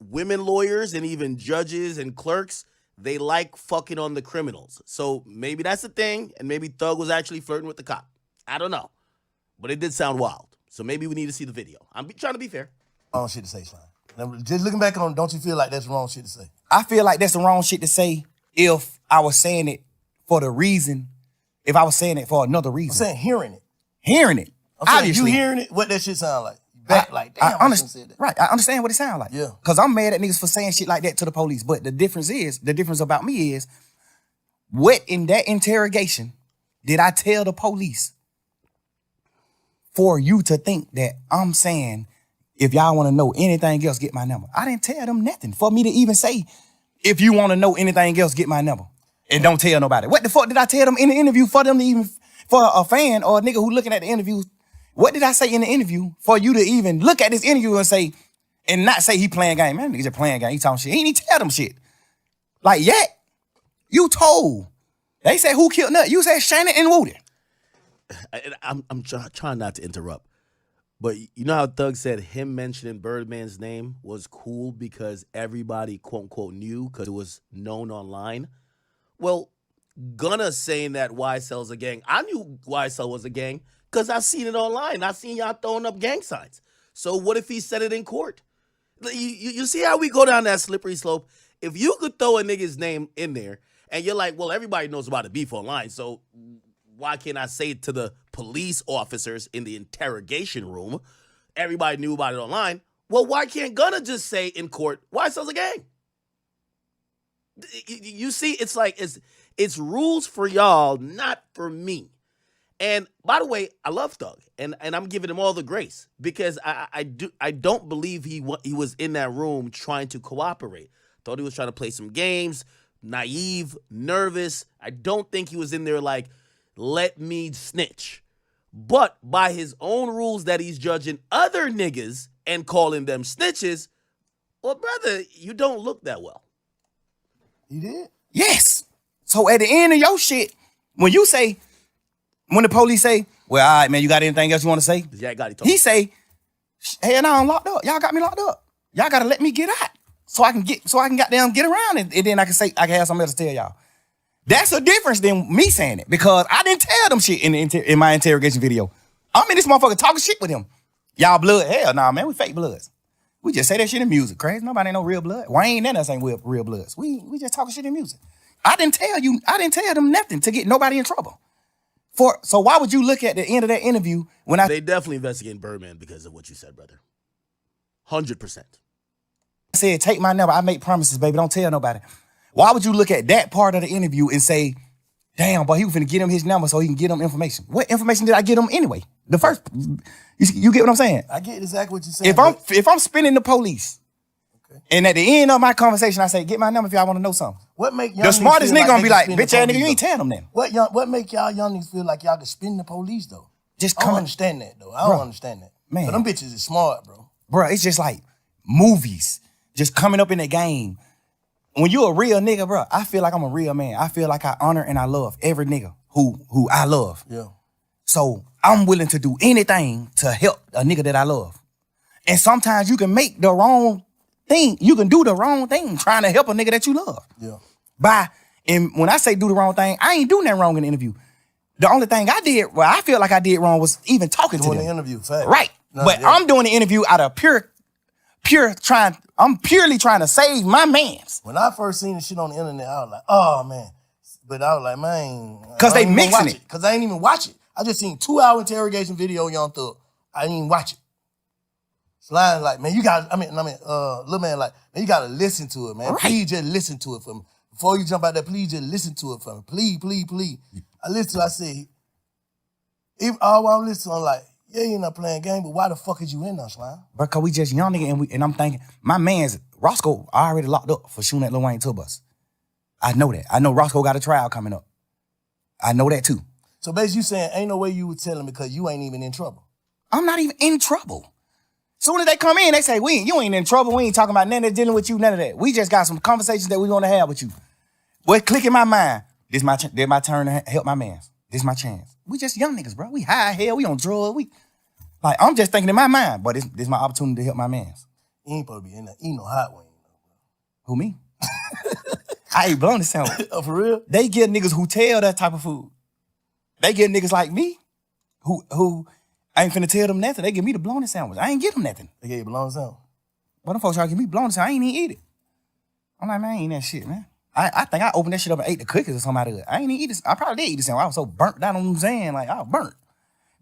women lawyers, and even judges and clerks, they like fucking on the criminals. So maybe that's the thing, and maybe Thug was actually flirting with the cop. I don't know. But it did sound wild. So maybe we need to see the video. I'm trying to be fair. Wrong shit to say, Slime. Now, just looking back on, don't you feel like that's the wrong shit to say? I feel like that's the wrong shit to say if I was saying it for the reason if I was saying it for another I'm reason. saying hearing it. Hearing it. I'm saying Obviously. you hearing it, what that shit sound like? Back like, damn, I shouldn't say that. Right, I understand what it sounds like. Yeah. Because I'm mad at niggas for saying shit like that to the police. But the difference about me is, what in that interrogation did I tell the police for you to think that I'm saying, if y'all want to know anything else, get my number? I didn't tell them nothing. For me to even say, if you want to know anything else, get my number. And don't tell nobody. What the fuck did I tell them in the interview for them to even, for a fan or a nigga who looking at the interview? What did I say in the interview for you to even look at this interview and say, and not say he playing game? Man, nigga just playing game. He talking shit. He ain't even tell them shit. Like, yet, you told. They said who killed Nut? You said Shannon and Woody. I'm trying not to interrupt, but you know how Thug said him mentioning Birdman's name was cool because everybody quote unquote knew because it was known online. Well, Gunna saying that YSL's a gang. I knew YSL was a gang because I seen it online. I seen y'all throwing up gang signs. So what if he said it in court? You see how we go down that slippery slope? If you could throw a nigga's name in there and you're like, well, everybody knows about the beef online, so why can't I say it to the police officers in the interrogation room? Everybody knew about it online. Well, why can't Gunna just say in court, YSL's a gang? You see, it's like it's rules for y'all, not for me. And by the way, I love Thug, and I'm giving him all the grace because I don't believe he was in that room trying to cooperate. Thought he was trying to play some games, naive, nervous. I don't think he was in there like, let me snitch. But by his own rules that he's judging other niggas and calling them snitches, well, brother, you don't look that well. You did? Yes. So at the end of your shit, when the police say, well, all right, man, you got anything else you want to say? Yak got it. He say, hey, now I'm locked up. Y'all got me locked up. Y'all got to let me get out so I can goddamn get around and then I can have something else to tell y'all. That's a difference than me saying it because I didn't tell them shit in my interrogation video. I'm in this motherfucker talking shit with him. Y'all blood? Hell nah, man, we fake bloods. We just say that shit in music. Crazy. Nobody ain't no real blood. Wayne and us ain't real bloods. We just talking shit in music. I didn't tell them nothing to get nobody in trouble. So why would you look at the end of that interview when They definitely investigating Birdman because of what you said, brother. 100%. said, take my number. I make promises, baby. Don't tell nobody. Why would you look at that part of the interview and say, damn, boy, he was finna get him his number so he can get him information? What information did I get him anyway? The first, you get what I'm saying? I get exactly what you're saying. If I'm spinning the police, okay, and at the end of my conversation, I say, get my number if y'all want to know something. What make young the smartest niggas nigga gonna be like, spin bitch the ass nigga, police, you ain't though? telling them then. What make y'all young niggas feel like y'all can spin the police though? Just I come don't understand that though. I don't understand that. Man. But them bitches is smart, bro. Bro, it's just like movies just coming up in the game. When you a real nigga, bro, I feel like I'm a real man. I feel like I honor and I love every nigga who I love. Yeah. So I'm willing to do anything to help a nigga that I love. And sometimes you can make the wrong thing. You can do the wrong thing trying to help a nigga that you love. Yeah. And when I say do the wrong thing, I ain't doing that wrong in the interview. The only thing I did, well, I feel like I did wrong was even talking to them. Doing the interview, fact. Right. No, but yeah. I'm doing the interview out of I'm purely trying to save my mans. When I first seen the shit on the internet, I was like, oh man. But I was like, man. Because they mixing it. Because I ain't even watch it. I just seen 2-hour interrogation video, Young Thug. I didn't even watch it. Slime like, man, you got, little man like, man, you gotta listen to it, man. Right. Please just listen to it for me. Before you jump out there, please just listen to it for me. Please, please, please. I listened to it, I said, if all I'm listening, I'm like, yeah, you're not playing game, but why the fuck is you in there, Slime? Bro, cause we just young nigga and I'm thinking, my man's Roscoe already locked up for shooting at Lil Wayne tour bus. I know that. I know Roscoe got a trial coming up. I know that too. So basically you saying ain't no way you would tell him because you ain't even in trouble. I'm not even in trouble. Soon as they come in, they say, you ain't in trouble. We ain't talking about nothing that's dealing with you, none of that. We just got some conversations that we want to have with you. What click in my mind, this my turn to help my mans. This my chance. We just young niggas, bro. We high hell, we on drugs. Like, I'm just thinking in my mind, but this my opportunity to help my mans. You ain't supposed to be in there. Eat no hot wing. Who, me? I ain't blown the sandwich. Oh, for real? They get niggas who tell that type of food. They get niggas like me who I ain't finna tell them nothing. They give me the blown sandwich. I ain't give them nothing. They gave you blown sandwich? But them folks try to give me blown sandwich. I ain't even eat it. I'm like, man, I ain't that shit, man. I think I opened that shit up and ate the cookies or something out of it. I ain't even eat this. I probably did eat the sandwich. I was so burnt down on what I'm saying. Like, I was burnt.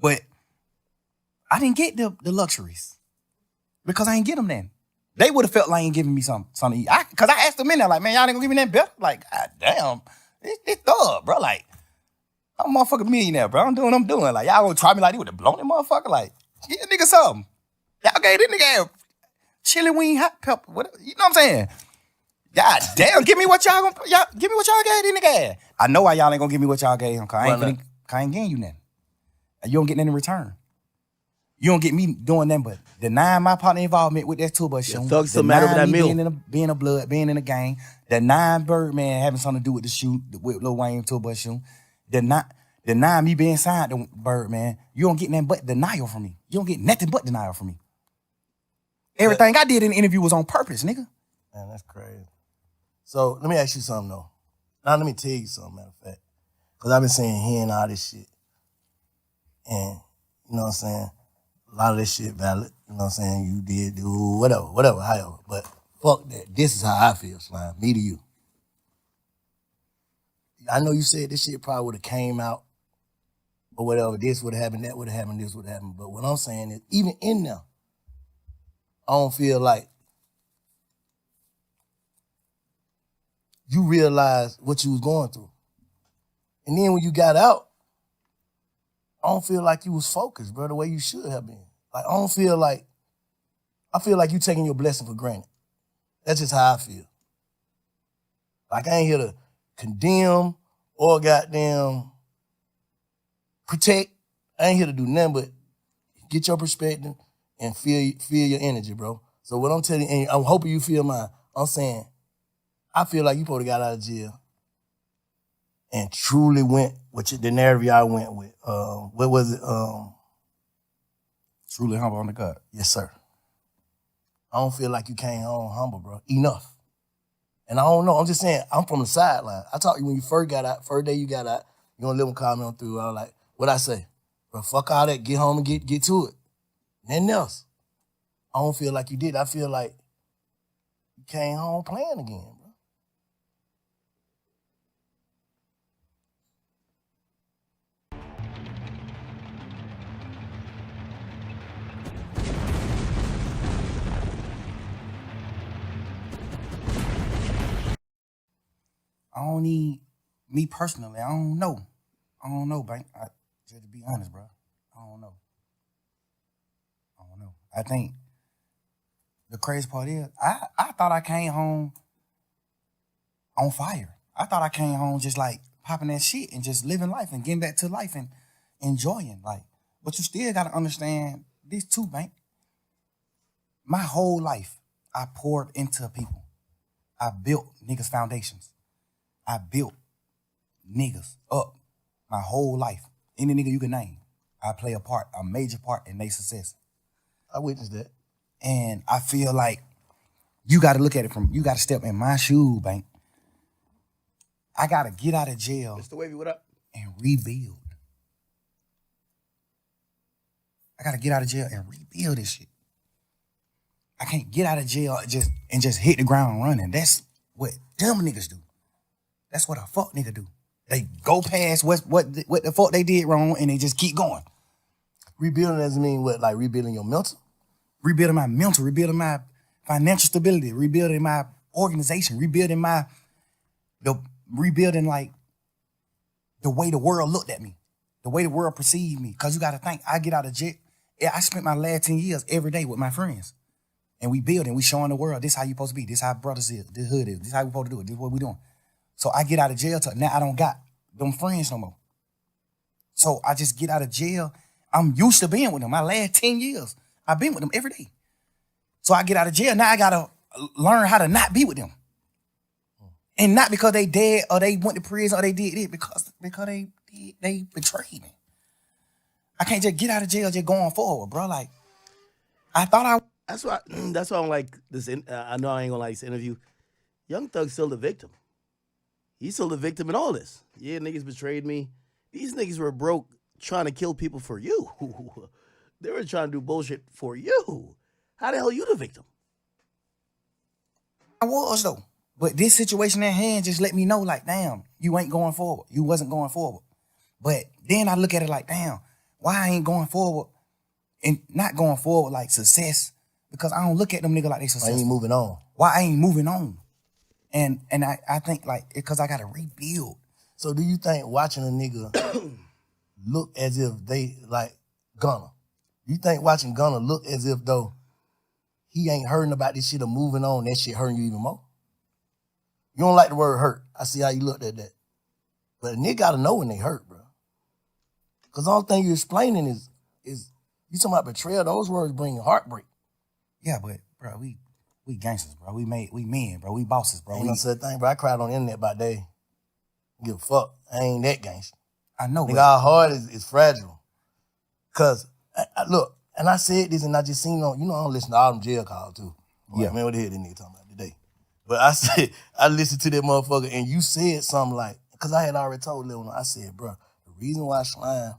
But I didn't get the luxuries because I ain't get them then. They would have felt like ain't giving me something to eat. Because I asked them in there, like, man, y'all ain't gonna give me that better? Like, God damn, it's thug, bro. Like, I'm a motherfucking millionaire, bro. I'm doing what I'm doing. Like, y'all gonna try me like they would have blown that motherfucker? Like, get a nigga something. Y'all gave this nigga chili wing, hot pepper, whatever. You know what I'm saying? God damn, give me what y'all gave this nigga. I know why y'all ain't gonna give me what y'all gave him, cause I ain't getting you nothing. You don't get nothing in return. You don't get me doing nothing but denying my partner involvement with that tour bus show. Thug still mad over that meal. Being in a gang. Denying Birdman having something to do with the shoot, with Lil Wayne tour bus show. Denying me being signed to Birdman. You don't get nothing but denial from me. You don't get nothing but denial from me. Everything I did in the interview was on purpose, nigga. Man, that's crazy. So let me ask you something though. Now let me tell you something, matter of fact. Because I've been saying hearing all this shit. And you know what I'm saying? A lot of this shit valid. You know what I'm saying? You did do whatever, however. But fuck that. This is how I feel, Slime. Me to you. I know you said this shit probably would have came out or whatever. This would have happened, that would have happened, this would have happened. But what I'm saying is, even in there, I don't feel like you realized what you was going through. And then when you got out, I don't feel like you was focused, bro, the way you should have been. Like, I feel like you taking your blessing for granted. That's just how I feel. Like, I ain't here to condemn or goddamn protect. I ain't here to do nothing but get your perspective and feel your energy, bro. So what I'm telling you, and I'm hoping you feel mine, I'm saying, I feel like you probably got out of jail and truly went with the narrative y'all went with. What was it? Truly humble on the gut. Yes, sir. I don't feel like you came home humble, bro. Enough. And I don't know. I'm just saying, I'm from the sideline. I talked to you when you first got out, first day you got out, you gonna live and comment on through. I was like, what'd I say? Bro, fuck all that. Get home and get to it. Nothing else. I don't feel like you did. I feel like you came home playing again, bro. I don't need, me personally, I don't know. Bank. Just to be honest, bro. I don't know. I think the crazy part is, I thought I came home on fire. I thought I came home just like popping that shit and just living life and getting back to life and enjoying. Like, but you still gotta understand this too, Bank. My whole life, I poured into people. I built niggas' foundations. I built niggas up my whole life. Any nigga you can name, I play a major part in their success. I witnessed that. And I feel like you got to look at it you got to step in my shoe, Bank. I got to get out of jail. Mr. Wavy, what up? And rebuild. I got to get out of jail and rebuild this shit. I can't get out of jail and just hit the ground running. That's what dumb niggas do. That's what a fuck nigga do. They go past what the fuck they did wrong and they just keep going. Rebuilding doesn't mean what, like rebuilding your mental? Rebuilding my mental, rebuilding my financial stability, rebuilding my organization, rebuilding like the way the world looked at me, the way the world perceived me. Cause you gotta think, I get out of jail. I spent my last 10 years every day with my friends. And we building, we showing the world, this how you supposed to be, this how brothers is, this hood is, this how we supposed to do it, this what we doing. So I get out of jail, now I don't got them friends no more. So I just get out of jail. I'm used to being with them. My last 10 years, I've been with them every day. So I get out of jail, now I gotta learn how to not be with them. And not because they dead or they went to prison or they did it, because they betrayed me. I can't just get out of jail just going forward, bro. Like, I thought That's why I'm like this. I know I ain't gonna like this interview. Young Thug's still the victim. He's still the victim in all this. Yeah, niggas betrayed me. These niggas were broke trying to kill people for you. They were trying to do bullshit for you. How the hell are you the victim? I was, though. But this situation at hand just let me know, like, damn, you ain't going forward. You wasn't going forward. But then I look at it like, damn, why I ain't going forward and not going forward like success? Because I don't look at them niggas like they I successful. ain't moving on. Why I ain't moving on? And I think like, because I got to rebuild. So do you think watching a nigga look as if they like Gunna? You think watching Gunna look as if though he ain't hurting about this shit or moving on, that shit hurting you even more? You don't like the word hurt. I see how you looked at that. But a nigga gotta know when they hurt, bro. Cause the only thing you're explaining is you talking about betrayal, those words bring heartbreak. Yeah, but bro, we gangsters, bro. We men, bro. We bosses, bro. Ain't no such thing, bro. I cried on the internet about that. Give a fuck. I ain't that gangster. I know. Nigga, our heart is fragile. Cause look, and I said this and I just seen on, I don't listen to all them jail calls too. Yeah. Like, man, what the hell this nigga talking about today? But I said, I listened to that motherfucker and you said something like, cause I had already told Lil, I said, bro, the reason why Slime,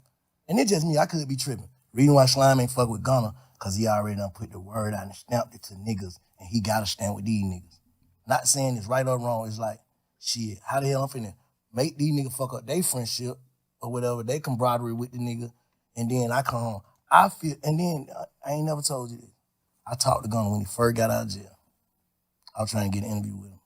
and it's just me, I could be tripping. The reason why Slime ain't fuck with Gunna, cause he already done put the word out and stamped it to niggas and he gotta stand with these niggas. Not saying it's right or wrong, it's like, shit, how the hell I'm finna make these niggas fuck up their friendship or whatever, they camaraderie with the nigga, and then I come home. I feel, and then I ain't never told you this. I talked to Gunna when he first got out of jail. I was trying to get an interview with him.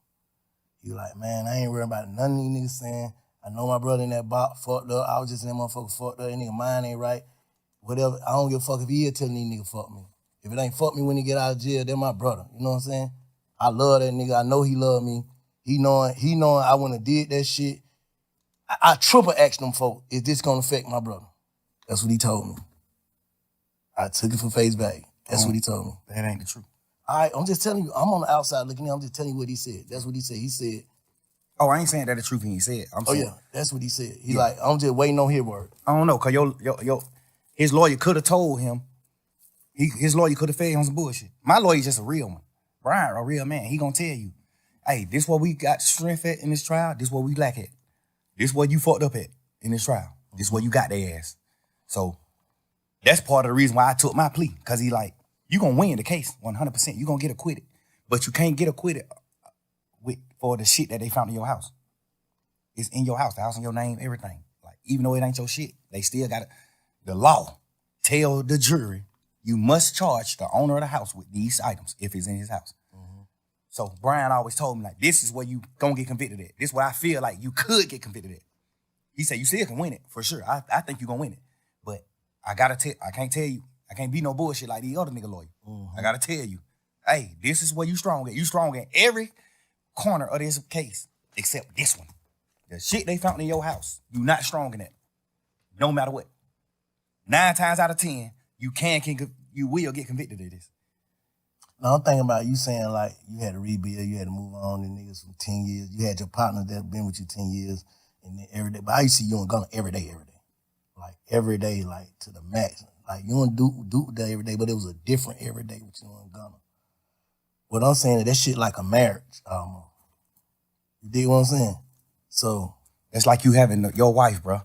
He was like, man, I ain't worried about none of these niggas saying, I know my brother in that box fucked up. I was just in that motherfucker fucked up. That nigga mind ain't right. Whatever. I don't give a fuck if he is telling these niggas fuck me. If it ain't fuck me when he get out of jail, they're my brother. You know what I'm saying? I love that nigga. I know he love me. He knowing I wouldn't have did that shit. I triple asked them folks, is this gonna affect my brother? That's what he told me. I took it for face value. That's what he told me. That ain't the truth. I'm just telling you, I'm on the outside looking in, I'm just telling you what he said. That's what he said. He said, Oh, I ain't saying that the truth he said. I'm saying, yeah, that's what he said. He like, I'm just waiting on his word. I don't know, cause his lawyer could have told him, his lawyer could have fed him some bullshit. My lawyer's just a real one. Brian, a real man. He gonna tell you, hey, this what we got strength at in this trial, this what we lack at. This what you fucked up at in this trial. This what you got their ass. So that's part of the reason why I took my plea. Cause he like, you gonna win the case 100%. You gonna get acquitted. But you can't get acquitted for the shit that they found in your house. It's in your house, the house in your name, everything. Like, even though it ain't your shit, they still got the law tell the jury, you must charge the owner of the house with these items if it's in his house. Mm-hmm. So Brian always told me, like, this is where you gonna get convicted at. This is where I feel like you could get convicted at. He said, you still can win it, for sure. I think you gonna win it. But I can't tell you, I can't be no bullshit like these other nigga lawyers. Mm-hmm. I gotta tell you, hey, this is where you strong at. You strong in every corner of this case, except this one. The shit they found in your house, you not strong in that. No matter what. 9 times out of 10, you will get convicted of this. Now, I'm thinking about you saying, like, you had to rebuild, you had to move on, and niggas from 10 years. You had your partner that been with you 10 years, and then every day. But I used to see you and Gunna every day. Like, every day, like, to the max. Like, you and Duke day every day, but it was a different every day with you and Gunna. What I'm saying is that shit like a marriage, almost. You dig what I'm saying? So it's like you having your wife, bro.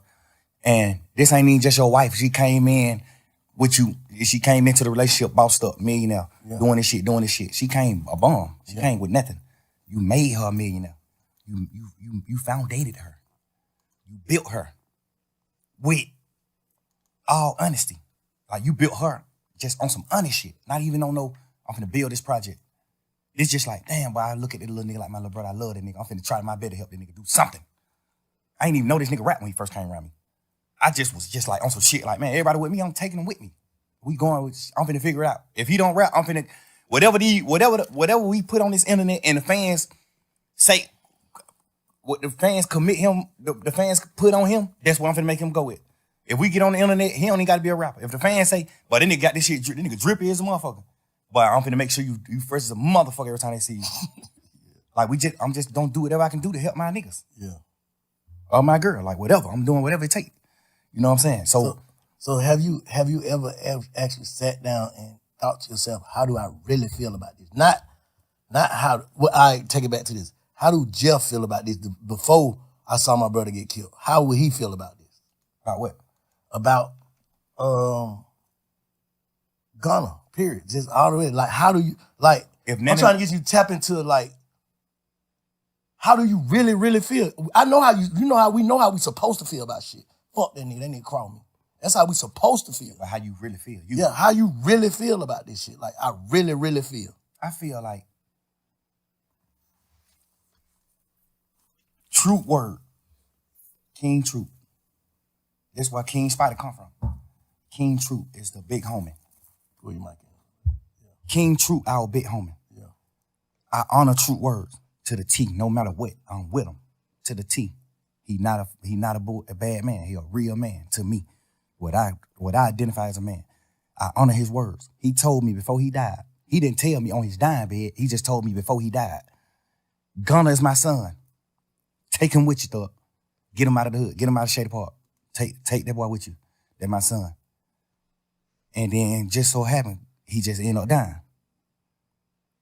And this ain't even just your wife. She came in with you. She came into the relationship bossed up, millionaire, doing this shit. She came a bum. She came with nothing. You made her a millionaire. You foundated her. You built her with all honesty. Like, you built her just on some honest shit. Not even on no, I'm finna build this project. It's just like, damn, boy, I look at this little nigga like my little brother. I love that nigga. I'm finna try my best to help that nigga do something. I ain't even know this nigga rap when he first came around me. I just was just like on some shit like, man, everybody with me, I'm taking them with me. We going with, I'm finna figure it out. If he don't rap, I'm finna, whatever we put on this internet and the fans say, what the fans commit him, the fans put on him, that's what I'm finna make him go with. If we get on the internet, he don't even gotta be a rapper. If the fans say, but that nigga got this shit, that nigga drippy as a motherfucker. But I'm finna make sure you first as a motherfucker every time they see you. Like, I'm just don't do whatever I can do to help my niggas. Yeah. Or my girl, like whatever. I'm doing whatever it takes. You know what I'm saying? So have you ever actually sat down and thought to yourself, how do I really feel about this? Not how, well, I take it back to this. How do Jeff feel about this before I saw my brother get killed? How would he feel about this? About what? About Gunna, period. Just all the way. Like, how do you, like, I'm trying to get you to tap into, like, How do you really, really feel? I know how you know how we supposed to feel about shit. Fuck that nigga crawl me. That's how we supposed to feel. But how you really feel. Yeah, how you really feel about this shit. Like, I really, really feel. I feel like Troop word. King Troop. That's where King Spider come from. King Troop is the big homie. Where you might get. King Troop, our big homie. Yeah. I honor Troop words to the T, no matter what. I'm with him to the T. He not a bad man. He a real man to me. What I identify as a man. I honor his words. He told me before he died. He didn't tell me on his dying bed. He just told me before he died. Gunna is my son. Take him with you, thug. Get him out of the hood. Get him out of Shady Park. Take that boy with you. That's my son. And then just so happened, he just ended up dying.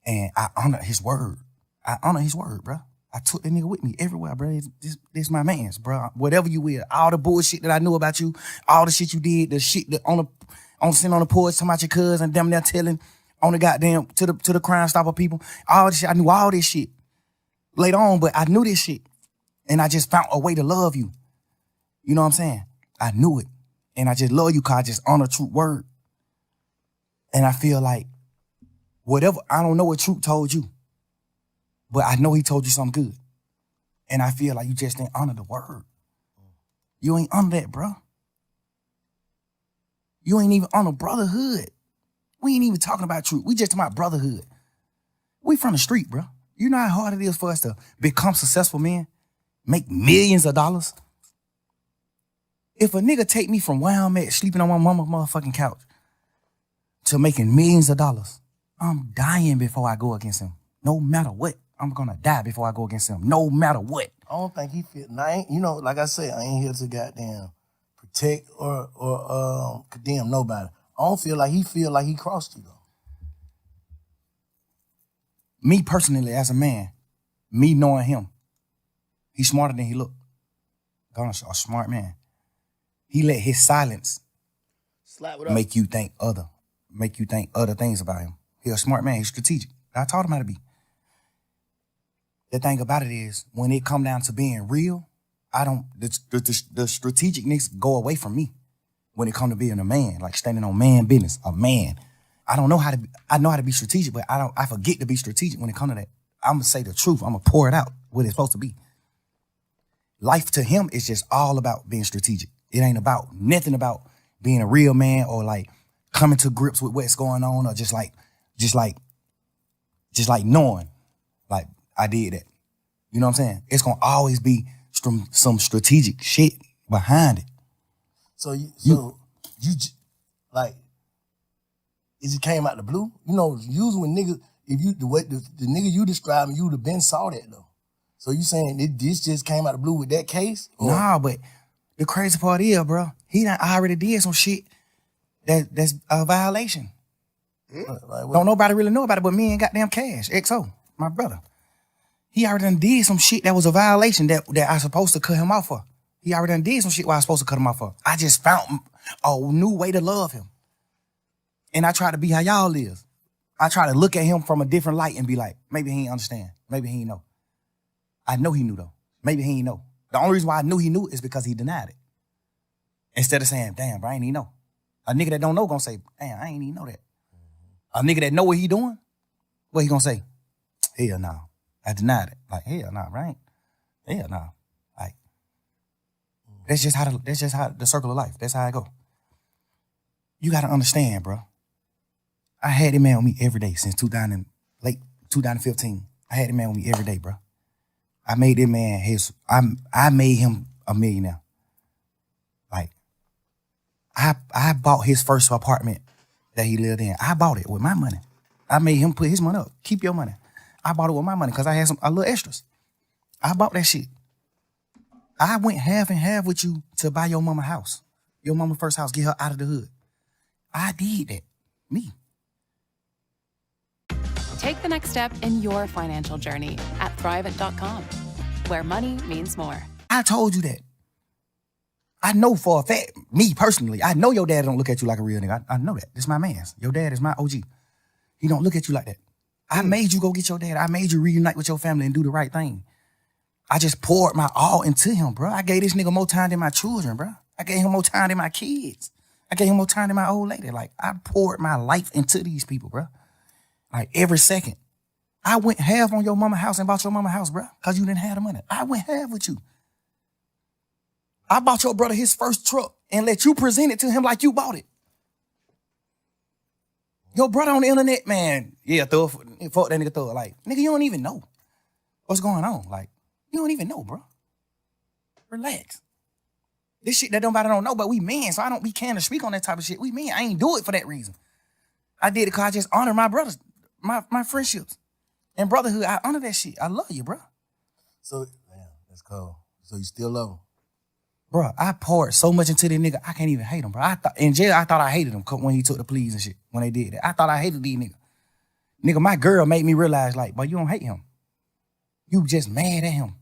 And I honor his word. I honor his word, bro. I took that nigga with me everywhere, bro. This my man's, bro. Whatever you will, all the bullshit that I knew about you, all the shit you did, the shit that sitting on the porch talking about your cousin and them there telling on the goddamn to the Crime Stopper people, all this shit. I knew all this shit later on, but I knew this shit, and I just found a way to love you. You know what I'm saying? I knew it, and I just love you because I just honor Troop word, and I feel like whatever. I don't know what Troop told you. But I know he told you something good. And I feel like you just didn't honor the word. You ain't honor that, bro. You ain't even honor brotherhood. We ain't even talking about truth. We just talking about brotherhood. We from the street, bro. You know how hard it is for us to become successful men? Make millions of dollars? If a nigga take me from where I'm at, sleeping on my mama's motherfucking couch, to making millions of dollars, I'm dying before I go against him. No matter what. I'm gonna die before I go against him, no matter what. I don't think he feel. Like I said, I ain't here to goddamn protect or condemn nobody. I don't feel like he crossed you though. Me personally, as a man, me knowing him, he's smarter than he look. Gunna's a smart man. He let his silence make you think other things about him. He's a smart man. He's strategic. I taught him how to be. The thing about it is, when it come down to being real, the strategicness go away from me when it come to being a man, like standing on man business, a man. I know how to be strategic, but I forget to be strategic when it come to that. I'm gonna say the truth. I'm gonna pour it out what it's supposed to be. Life to him is just all about being strategic. It ain't about nothing about being a real man or like coming to grips with what's going on or just like knowing, like, I did that. You know what I'm saying? It's gonna always be some strategic shit behind it. So you it just came out the blue? You know, usually when niggas, if you the nigga you describing, you would have been saw that though. So you saying this just came out the blue with that case? Or? Nah, but the crazy part is, bro, he done already did some shit that's a violation. Like, don't nobody really know about it but me and goddamn Cash, XO, my brother. He already done did some shit that was a violation that I supposed to cut him off for. He already done did some shit where I was supposed to cut him off for. I just found a new way to love him. And I try to be how y'all is. I try to look at him from a different light and be like, maybe he ain't understand. Maybe he ain't know. I know he knew though. Maybe he ain't know. The only reason why I knew he knew is because he denied it. Instead of saying, damn, bro, I ain't even know. A nigga that don't know gonna say, damn, I ain't even know that. A nigga that know what he doing, what he gonna say? Hell no. I denied it. Like, hell no, right? Hell no. Like, that's just how the circle of life. That's how I go. You gotta understand, bro. I had that man with me every day since late 2015. I had that man with me every day, bro. I made that man I made him a millionaire. Like, I bought his first apartment that he lived in. I bought it with my money. I made him put his money up. Keep your money. I bought it with my money because I had a little extras. I bought that shit. I went half and half with you to buy your mama house. Your mama first house, get her out of the hood. I did that. Me. Take the next step in your financial journey at Thrivent.com, where money means more. I told you that. I know for a fact, me personally, I know your dad don't look at you like a real nigga. I know that. This is my man's. Your dad is my OG. He don't look at you like that. I made you go get your dad. I made you reunite with your family and do the right thing. I just poured my all into him, bro. I gave this nigga more time than my children, bro. I gave him more time than my kids. I gave him more time than my old lady. Like, I poured my life into these people, bro. Like, every second. I went half on your mama house and bought your mama house, bro, because you didn't have the money. I went half with you. I bought your brother his first truck and let you present it to him like you bought it. Your brother on the internet, man, yeah, fuck that nigga, throw it. Like, nigga, you don't even know what's going on. Like, you don't even know, bro. Relax. This shit that nobody don't know, but we men, so we can't speak on that type of shit. We men, I ain't do it for that reason. I did it because I just honor my brothers, my friendships. And brotherhood, I honor that shit. I love you, bro. So, damn, that's cool. So you still love him? Bro, I poured so much into this nigga, I can't even hate him, bro. In jail, I thought I hated him when he took the pleas and shit, when they did that. I thought I hated these niggas. Nigga, my girl made me realize, like, boy, you don't hate him. You just mad at him.